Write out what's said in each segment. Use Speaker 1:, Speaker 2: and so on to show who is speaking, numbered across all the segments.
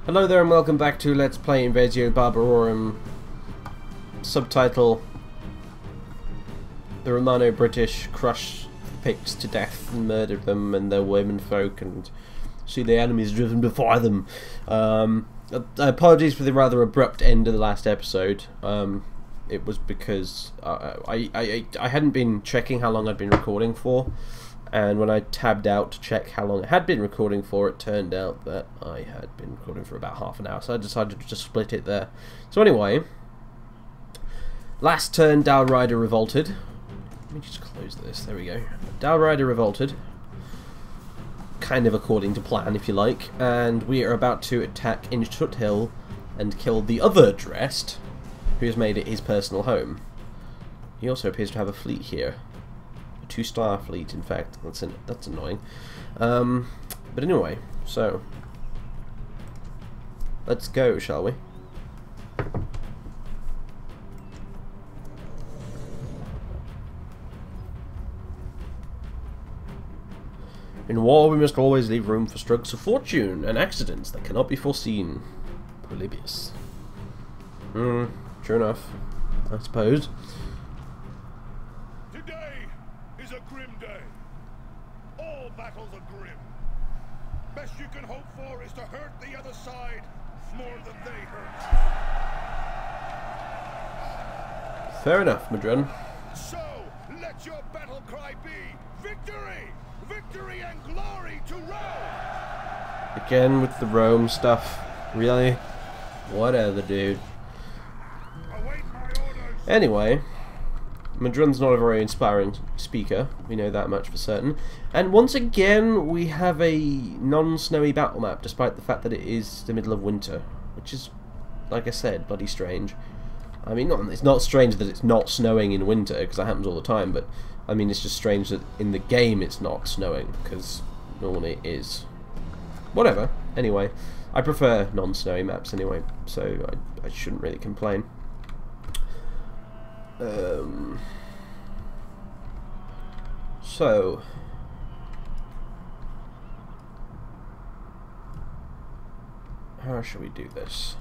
Speaker 1: Hello there and welcome back to Let's Play Invasio Barbarorum. Subtitle: The Romano-British crush Picts to death and murder them and their womenfolk and see the enemies driven before them. Apologies for the rather abrupt end of the last episode. It was because I hadn't been checking how long I'd been recording for, and when I tabbed out to check how long I had been recording for, it turned out that I had been recording for about half an hour, so I decided to just split it there. So anyway, last turn Dalrider revolted. Let me just close this, there we go. Dalrider revolted, kind of according to plan if you like, and we are about to attack Inchtuthil and kill the other Drest, who has made it his personal home. He also appears to have a fleet here. A 2-star fleet, in fact. That's annoying. But anyway, so let's go, shall we? In war, we must always leave room for strokes of fortune and accidents that cannot be foreseen. Polybius. Sure enough, I suppose.
Speaker 2: Today is a grim day. All battles are grim. Best you can hope for is to hurt the other side more than they hurt.
Speaker 1: Fair enough, Madrun.
Speaker 2: So, let your battle cry be victory! Victory and glory to Rome!
Speaker 1: Again with the Rome stuff. Really? Whatever, dude.
Speaker 2: Await my orders.
Speaker 1: Anyway, Madrun's not a very inspiring speaker, we know that much for certain. And once again, we have a non-snowy battle map, despite the fact that it is the middle of winter, which is, like I said, bloody strange. I mean, it's not strange that it's not snowing in winter, because that happens all the time, but I mean, it's just strange that in the game it's not snowing, because normally it is. Whatever. Anyway, I prefer non-snowy maps anyway, so I shouldn't really complain. So how shall we do this?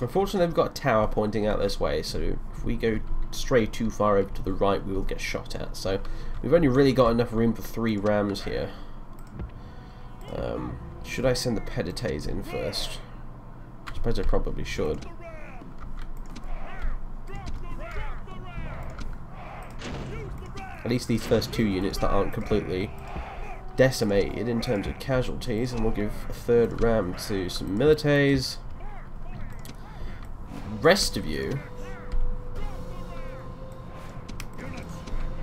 Speaker 1: Unfortunately, they've got a tower pointing out this way, so if we go stray too far over to the right, we will get shot at. So we've only really got enough room for 3 rams here. Should I send the Pedites in first? I suppose I probably should. At least these first 2 units that aren't completely decimated in terms of casualties, and we'll give a 3rd ram to some milites. Rest of you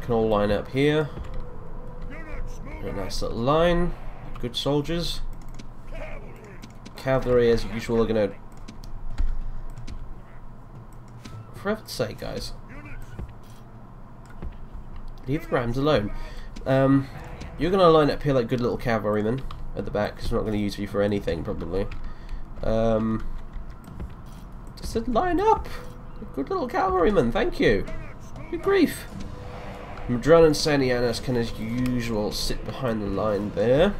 Speaker 1: can all line up here. A nice little line. Good soldiers. Cavalry, as usual, are gonna. For heaven's sake, guys, leave the rams alone. You're gonna line up here like good little cavalrymen at the back, because we're not gonna use you for anything probably. Just said line up, good little cavalrymen. Thank you. Good grief. Madrun and Sanianus can, as usual, sit behind the line there,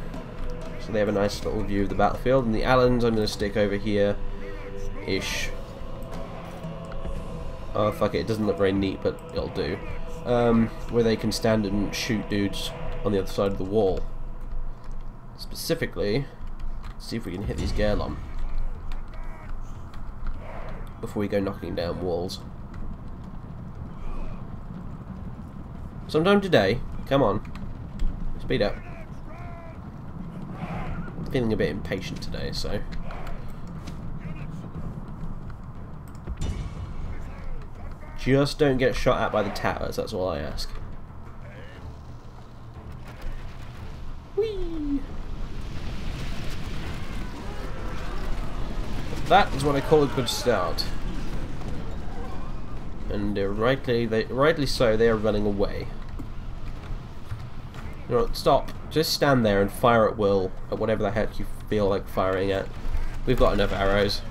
Speaker 1: so they have a nice little view of the battlefield. And the Allans I'm going to stick over here-ish. Oh fuck it, it doesn't look very neat, but it'll do. Where they can stand and shoot dudes on the other side of the wall. Specifically, see if we can hit these Gerlom before we go knocking down walls. Sometime today, come on, speed up. I'm feeling a bit impatient today, so. Just don't get shot at by the towers, that's all I ask. Whee! That is what I call a good start. And rightly so, they are running away. You know, stop. Just stand there and fire at will at whatever the heck you feel like firing at. We've got enough arrows.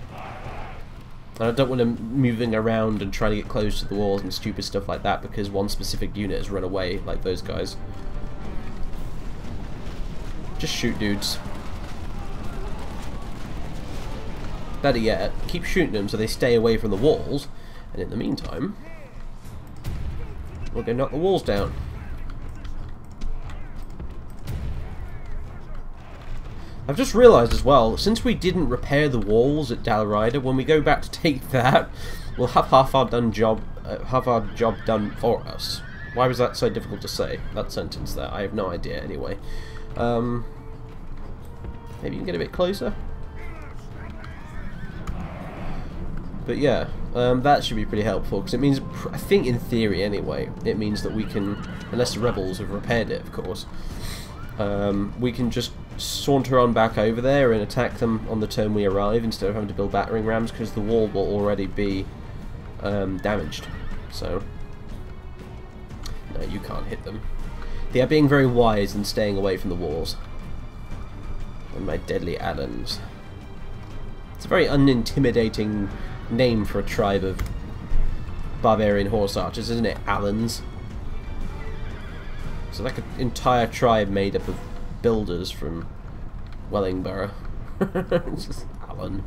Speaker 1: And I don't want them moving around and trying to get close to the walls and stupid stuff like that because one specific unit has run away, like those guys. Just shoot dudes. better yet, keep shooting them so they stay away from the walls, and in the meantime, we'll go knock the walls down. I've just realised as well, since we didn't repair the walls at Dalrida, when we go back to take that, we'll have half our job done for us. Why was that so difficult to say, that sentence there? I have no idea, anyway. Maybe you can get a bit closer? But yeah, that should be pretty helpful, because it means, I think in theory anyway, it means that we can, unless the rebels have repaired it, of course, we can just saunter on back over there and attack them on the turn we arrive instead of having to build battering rams, because the wall will already be damaged. So, no, you can't hit them. They are being very wise and staying away from the walls. And my deadly Allans. It's a very unintimidating name for a tribe of barbarian horse archers, isn't it? Allans. So like an entire tribe made up of builders from Wellingborough. It's just Allen.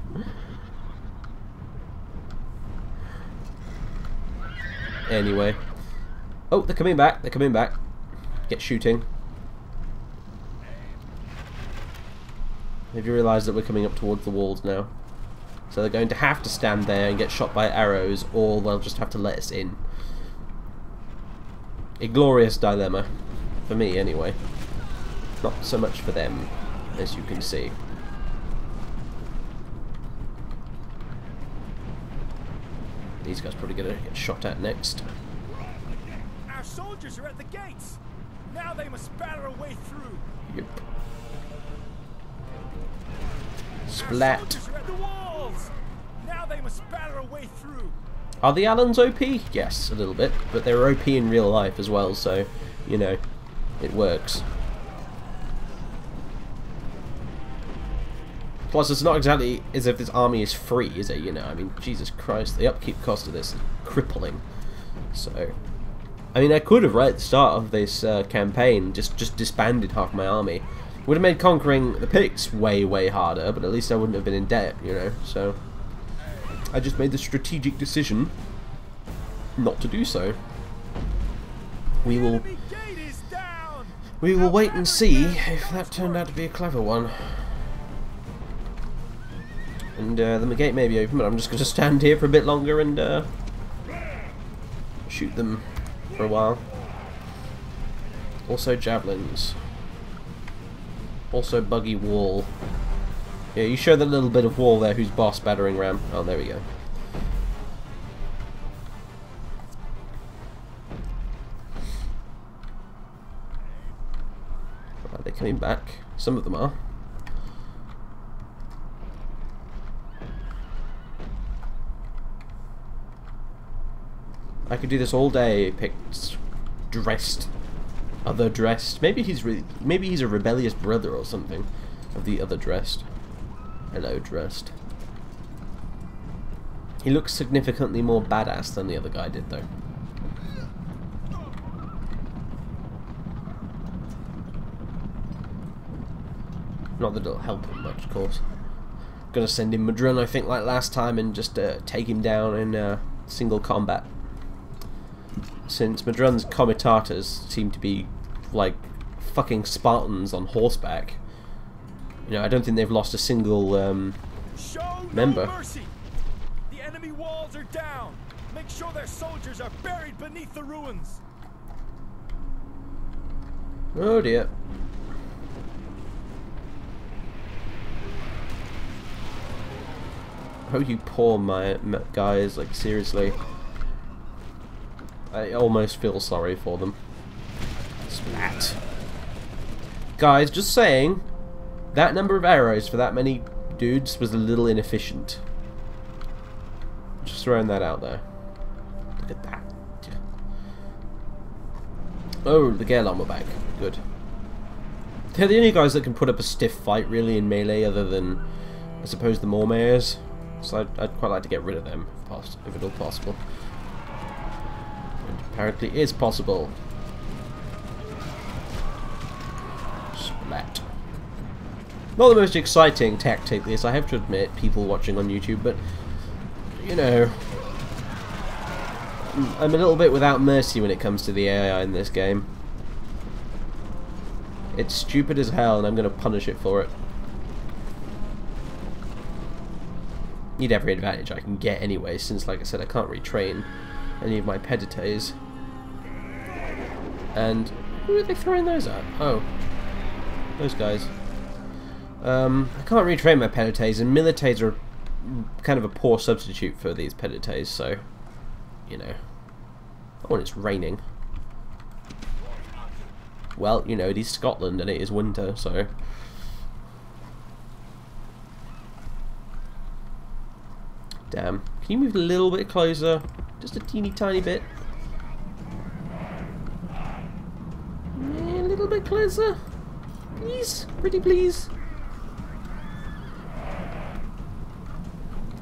Speaker 1: Anyway. Oh, they're coming back. They're coming back. Get shooting. Have you realised that we're coming up towards the walls now? So they're going to have to stand there and get shot by arrows, or they'll just have to let us in. A glorious dilemma. For me, anyway. Not so much for them, as you can see. These guys probably gonna get shot at next.
Speaker 3: Our soldiers are at the gates. Now they must batter a way through.
Speaker 1: Yep. Splat.
Speaker 3: Our soldiers are at the walls. Now they must batter a way through.
Speaker 1: Are the Allans OP? Yes, a little bit, but they're OP in real life as well, so you know, it works. Plus, it's not exactly as if this army is free, is it? You know, I mean, Jesus Christ, the upkeep cost of this is crippling. So, I mean, I could have, right at the start of this campaign, just disbanded half my army. Would have made conquering the Picts way, way harder, but at least I wouldn't have been in debt, you know. So, I just made the strategic decision not to do so. We will wait and see if that turned out to be a clever one. And the gate may be open, but I'm just going to stand here for a bit longer and shoot them for a while. Also javelins. Also buggy wall. Yeah, you show that little bit of wall there, who's boss battering ram. Oh, there we go. Are they coming back? Some of them are. I could do this all day. Picked, dressed, other dressed. Maybe he's a rebellious brother or something of the other dressed. Hello, dressed. He looks significantly more badass than the other guy did, though. Not that it'll help him much, of course. Gonna send in Madrun, I think, like last time, and just take him down in single combat. Since Madrun's comitatus seem to be like fucking Spartans on horseback, you know, I don't think they've lost a single member.
Speaker 3: No mercy. The enemy walls are down. Make sure their soldiers are buried beneath the ruins.
Speaker 1: Oh dear. Oh, you poor guys, like seriously. I almost feel sorry for them. Splat. Guys, just saying, that number of arrows for that many dudes was a little inefficient. Just throwing that out there. Look at that. Oh, the Gaelon were back. Good. They're the only guys that can put up a stiff fight, really, in melee, other than, I suppose, the Mormaers. So I'd quite like to get rid of them, if at all possible. Apparently is possible. Splat. Not the most exciting tactic, this, I have to admit, people watching on YouTube, but, you know, I'm a little bit without mercy when it comes to the AI in this game. It's stupid as hell, and I'm going to punish it for it. Need every advantage I can get anyway, since, like I said, I can't retrain any of my Pedites. And who are they throwing those at? Oh, those guys. I can't retrain my Pedites, and Milites are kind of a poor substitute for these Pedites, so, you know. Oh, and it's raining. Well, you know, it is Scotland and it is winter, so... Damn. Can you move a little bit closer? Just a teeny tiny bit. Yeah, a little bit closer. Please. Pretty please.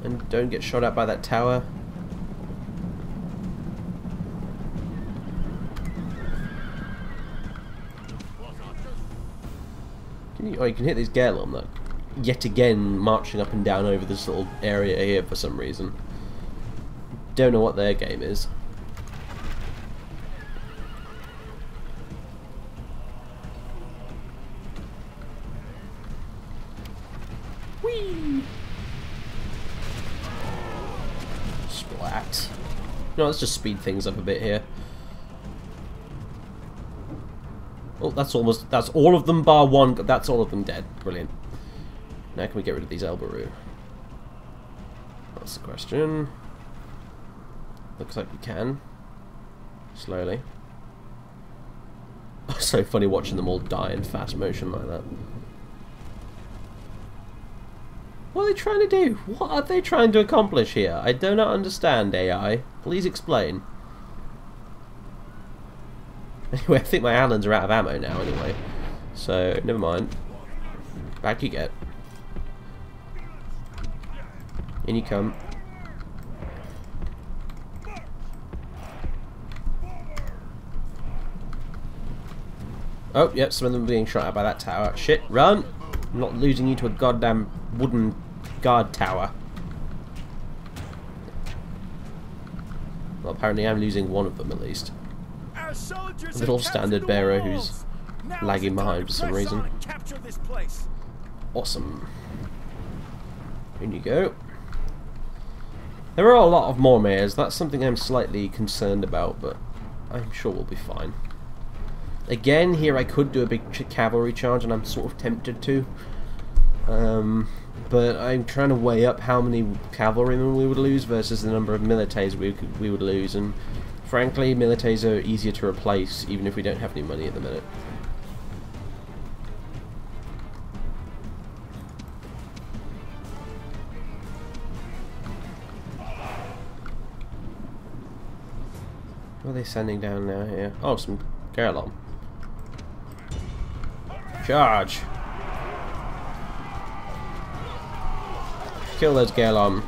Speaker 1: And don't get shot at by that tower. Oh, you can hit these Garelom, though. Yet again, marching up and down over this little area here for some reason. Don't know what their game is. Whee! Splat. No, let's just speed things up a bit here. Oh, that's all of them bar one. That's all of them dead. Brilliant. Now can we get rid of these Elbaru? That's the question. Looks like we can. Slowly. So funny watching them all die in fast motion like that. What are they trying to do? What are they trying to accomplish here? I do not understand, AI. Please explain. Anyway, I think my Allens are out of ammo now anyway. So, never mind. Back you get. In you come. Oh, yep, some of them are being shot at by that tower. Shit, run! I'm not losing you to a goddamn wooden guard tower. Well, apparently I'm losing one of them at least. A little standard bearer who's lagging behind for some reason. Awesome. In you go. There are a lot of Mormares. That's something I'm slightly concerned about, but I'm sure we'll be fine. Again, here I could do a big cavalry charge, and I'm sort of tempted to. But I'm trying to weigh up how many cavalrymen we would lose versus the number of milites we would lose, and frankly, milites are easier to replace, even if we don't have any money at the minute. What are they sending down now here? Oh, some Garelom. Charge! Kill those Garelom.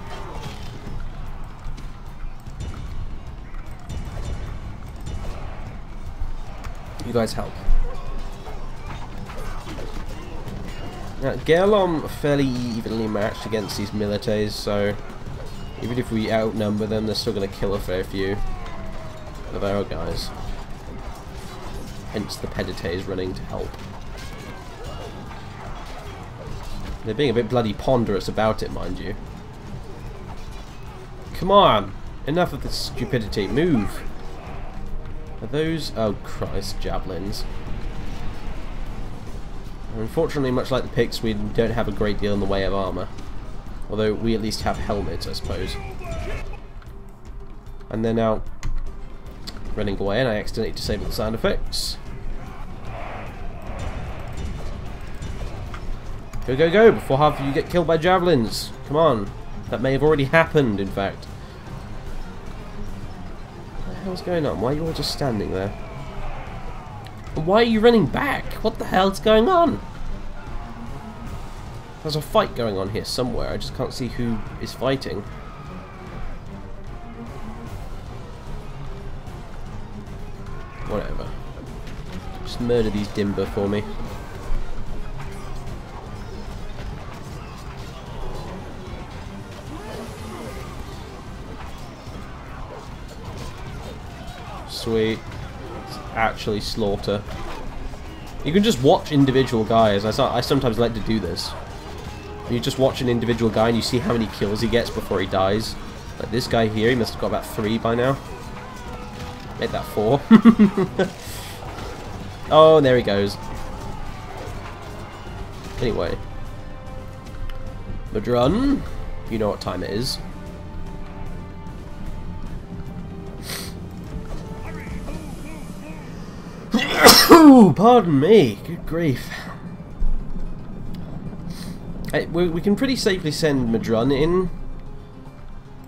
Speaker 1: You guys help. Now, Garelom are fairly evenly matched against these milites, so even if we outnumber them, they're still going to kill a fair few of our guys. Hence the Pedites running to help. They're being a bit bloody ponderous about it, mind you. Come on! Enough of this stupidity. Move! Are those... oh Christ, javelins. Unfortunately, much like the Picts, we don't have a great deal in the way of armour. Although we at least have helmets, I suppose. And they're now running away, and I accidentally disabled the sound effects. Go, go, go, before half of you get killed by javelins. Come on. That may have already happened, in fact. What the hell's going on? Why are you all just standing there? And why are you running back? What the hell's going on? There's a fight going on here somewhere. I just can't see who is fighting. Whatever. Just murder these Dimber for me. sweet. It's actually slaughter. You can just watch individual guys. I sometimes like to do this. You just watch an individual guy and you see how many kills he gets before he dies. Like this guy here, he must have got about 3 by now. Made that 4. Oh, and there he goes. Anyway. Madrun, you know what time it is. Pardon me, good grief. We can pretty safely send Madrun in,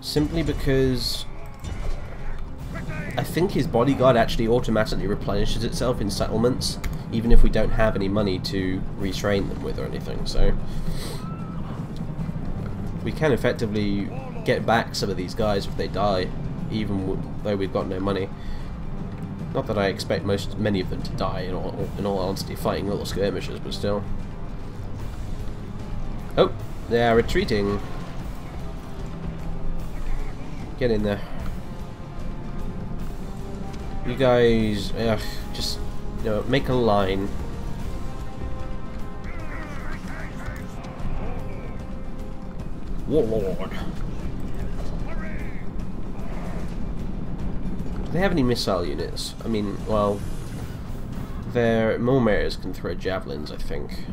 Speaker 1: simply because I think his bodyguard actually automatically replenishes itself in settlements, even if we don't have any money to retrain them with or anything, so we can effectively get back some of these guys if they die, even though we've got no money. Not that I expect many of them to die, in all honesty, fighting little skirmishes, but still. Oh, they are retreating. Get in there. You guys, just, you know, make a line. Warlord. Do they have any missile units? I mean, well, their Mulmares can throw javelins, I think.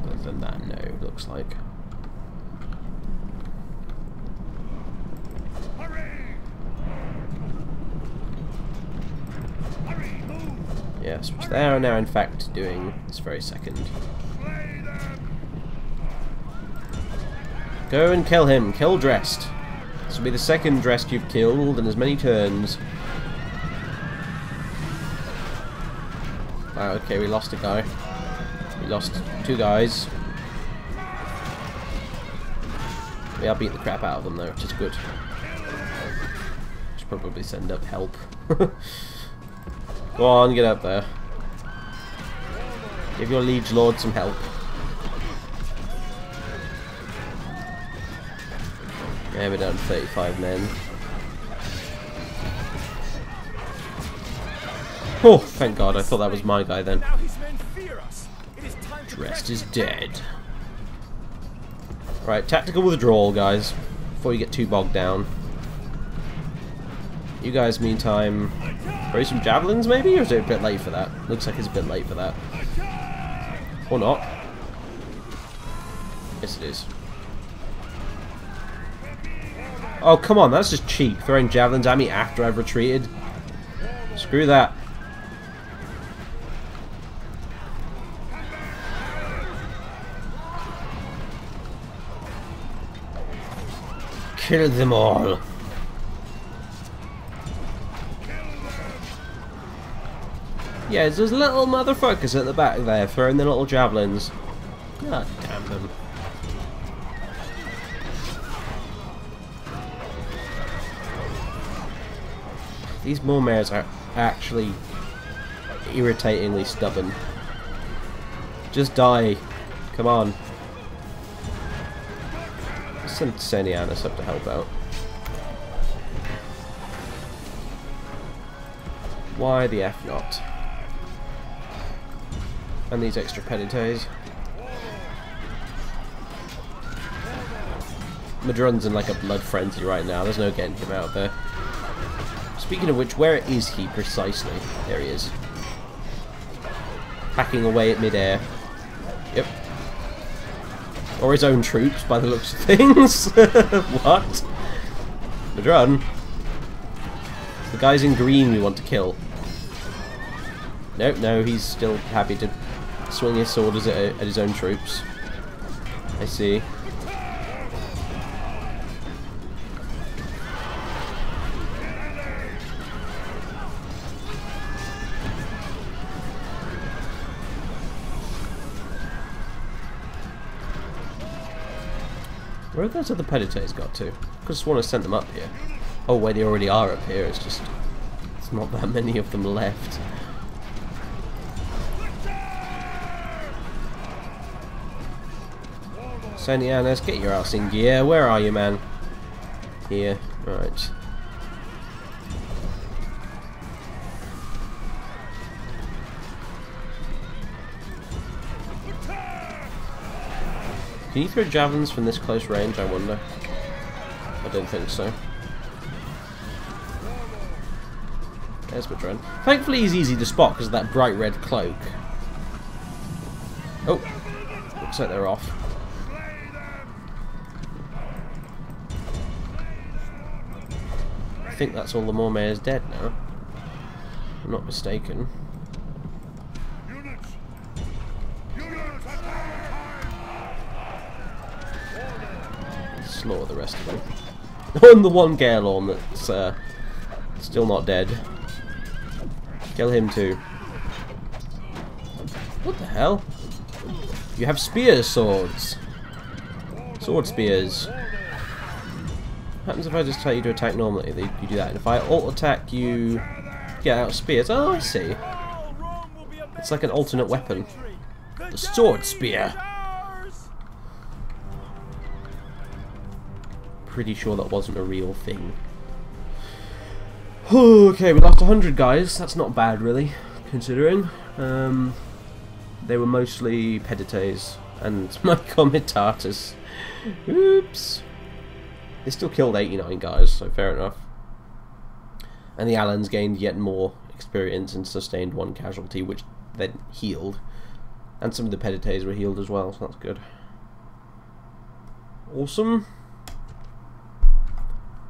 Speaker 1: Other than that, no, it looks like. Yes, which they are now in fact doing this very second. Go and kill him. Kill Dressed. This will be the second Dressed you've killed in as many turns. Wow, okay, we lost a guy. We lost 2 guys. We are beating the crap out of them though, which is good. Should probably send up help. Go on, get up there. Give your liege lord some help. Yeah, we're down to 35 men. Oh, thank God, I thought that was my guy then. Dressed is dead. Right, tactical withdrawal, guys, before you get too bogged down. You guys, meantime, throw some javelins maybe, or is it a bit late for that? Looks like it's a bit late for that. Or not. Yes, it is. Oh, come on, that's just cheap, throwing javelins at me after I've retreated. Screw that. Kill them all. Yeah, there's those little motherfuckers at the back there throwing their little javelins. God damn them. These Mulmares are actually irritatingly stubborn. Just die. Come on. Let's send Senianus up to help out. Why the F not? And these extra penites. Madrun's in like a blood frenzy right now. There's no getting him out there. Speaking of which, where is he precisely? There he is. Hacking away at mid-air. Yep. Or his own troops, by the looks of things. What? Madrun? The guys in green we want to kill. Nope, no, he's still happy to swing his sword at his own troops. I see. Where have those other penites got to? I just want to send them up here. Oh, wait, they already are up here. It's just... there's not that many of them left. Senianus, get your ass in gear. Where are you, man? Here. Right. Can you throw javelins from this close range, I wonder? I don't think so. There's Madrun. Thankfully he's easy to spot because of that bright red cloak. Oh! Looks like they're off. I think that's all the Mormaer's dead now. If I'm not mistaken. Slaughter the rest of them. And the one Gaelorn that's still not dead. Kill him too. What the hell? You have spear swords. Sword spears. What happens if I just tell you to attack normally? You do that. And if I alt attack, you get out spears. Oh, I see. It's like an alternate weapon. The sword spear. Pretty sure that wasn't a real thing. Okay, we lost 100 guys. That's not bad, really, considering. They were mostly Pedites and my Comitatus. Oops. They still killed 89 guys, so fair enough. And the Alans gained yet more experience and sustained 1 casualty, which then healed. And some of the Pedites were healed as well, so that's good. Awesome.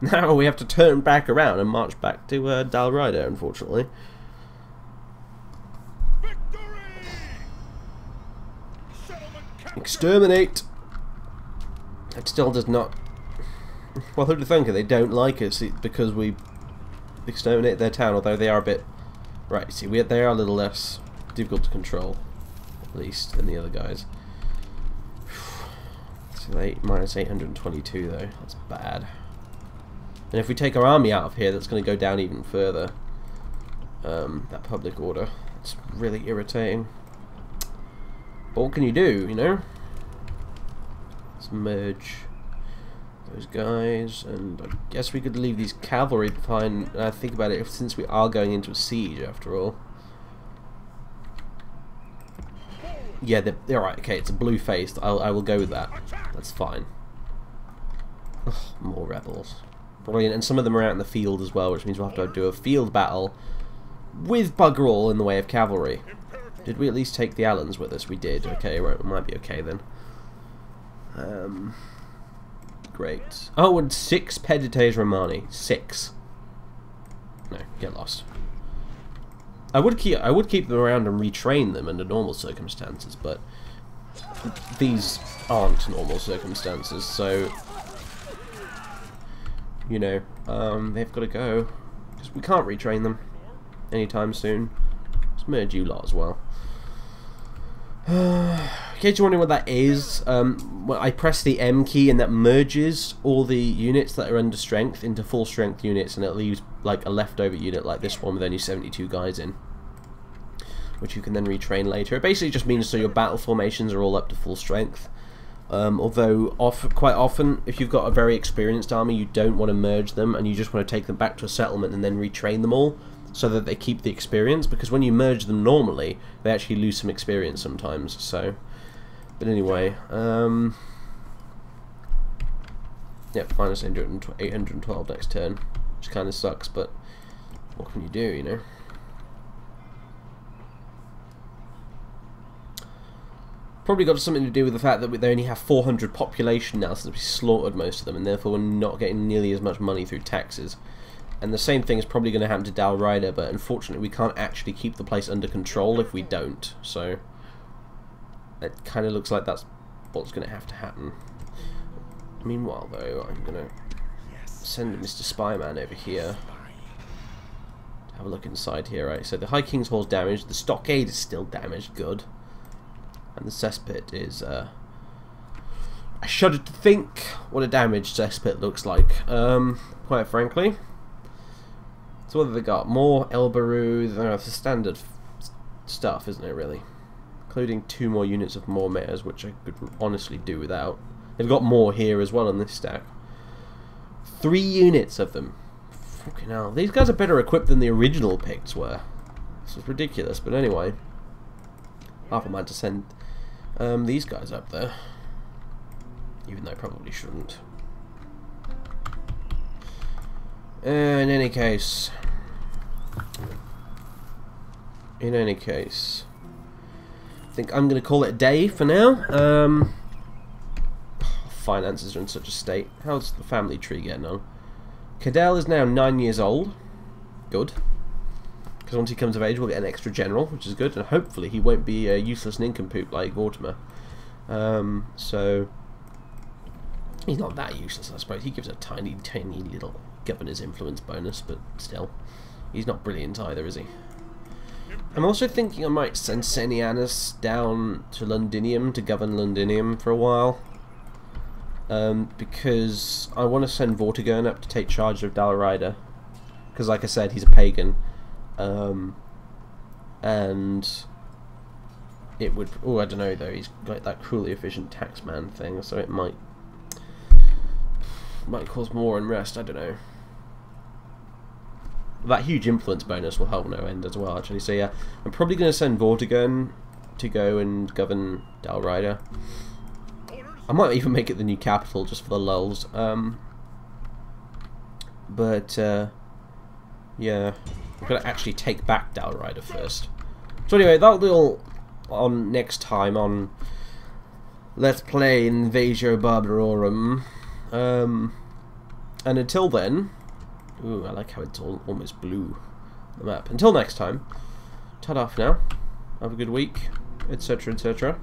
Speaker 1: Now we have to turn back around and march back to Dalriada, unfortunately. Exterminate! It still does not... Well, who'd have thunk it? They don't like us because we exterminate their town, although they are a bit... Right, see, they are a little less difficult to control, at least, than the other guys. So minus 822, though. That's bad. And if we take our army out of here, that's going to go down even further. That public order. It's really irritating. But what can you do, you know? Let's merge those guys, and I guess we could leave these cavalry behind. And I think about it, since we are going into a siege after all. Yeah, they're right. Okay, it's a blue face. I will go with that. That's fine. Ugh, more rebels. Brilliant, and some of them are out in the field as well, which means we'll have to do a field battle with bugger all in the way of cavalry. Did we at least take the Alans with us? We did. Okay, right, it might be okay then. Great. Oh, and 6 Pedites Romani. 6. No, get lost. I would keep them around and retrain them under normal circumstances, but these aren't normal circumstances, so you know, they've got to go because we can't retrain them anytime soon. Let's merge you lot as well. In case you're wondering what that is, well, I press the M key and that merges all the units that are under strength into full strength units, and it leaves like a leftover unit like this one with only 72 guys in, which you can then retrain later. It basically just means so your battle formations are all up to full strength. Although quite often, if you've got a very experienced army, you don't want to merge them and you just want to take them back to a settlement and then retrain them all so that they keep the experience, because when you merge them normally, they actually lose some experience sometimes. So, but anyway, yep, minus 812 next turn, which kind of sucks, but what can you do, you know? Probably got something to do with the fact that they only have 400 population now since we slaughtered most of them, and therefore we're not getting nearly as much money through taxes. And the same thing is probably going to happen to Dalriada, but unfortunately we can't actually keep the place under control if we don't. So it kind of looks like that's what's going to have to happen. Meanwhile, though, I'm going to send Mr. Spyman over here. Have a look inside here, right? So the High King's Hall's damaged, the stockade is still damaged, good. And the cesspit is, I shudder to think what a damaged cesspit looks like, quite frankly. So what have they got? More Elbaru, the standard stuff, isn't it, really? Including 2 more units of Mormaers, which I could honestly do without. They've got more here as well on this stack. 3 units of them. Fucking hell. These guys are better equipped than the original Picts were. This is ridiculous, but anyway. Half a mind to send these guys up there. Even though I probably shouldn't. In any case, I think I'm going to call it a day for now. Finances are in such a state. How's the family tree getting on? Cadell is now 9 years old. Good. Because once he comes of age, we'll get an extra general, which is good. And hopefully he won't be a useless nincompoop like Vortimer. So he's not that useless, I suppose. He gives a tiny, tiny little governor's influence bonus, but still. He's not brilliant either, is he? I'm also thinking I might send Senianus down to Londinium to govern Londinium for a while. Because I want to send Vortigern up to take charge of Dalrida. Because like I said, he's a pagan. And it would... Oh, I don't know though, he's got that cruelly efficient taxman thing, so it might cause more unrest, I don't know. That huge influence bonus will help no end as well, actually. So yeah, I'm probably going to send Vortigern to go and govern Dalrida. I might even make it the new capital just for the lulz. Yeah, I'm going to actually take back Dalrida first. So anyway, that'll be all on next time on Let's Play Invasio Barbarorum. And until then... Ooh, I like how it's all almost blue on the map. Until next time, ta-da for now. Have a good week, etc., etc.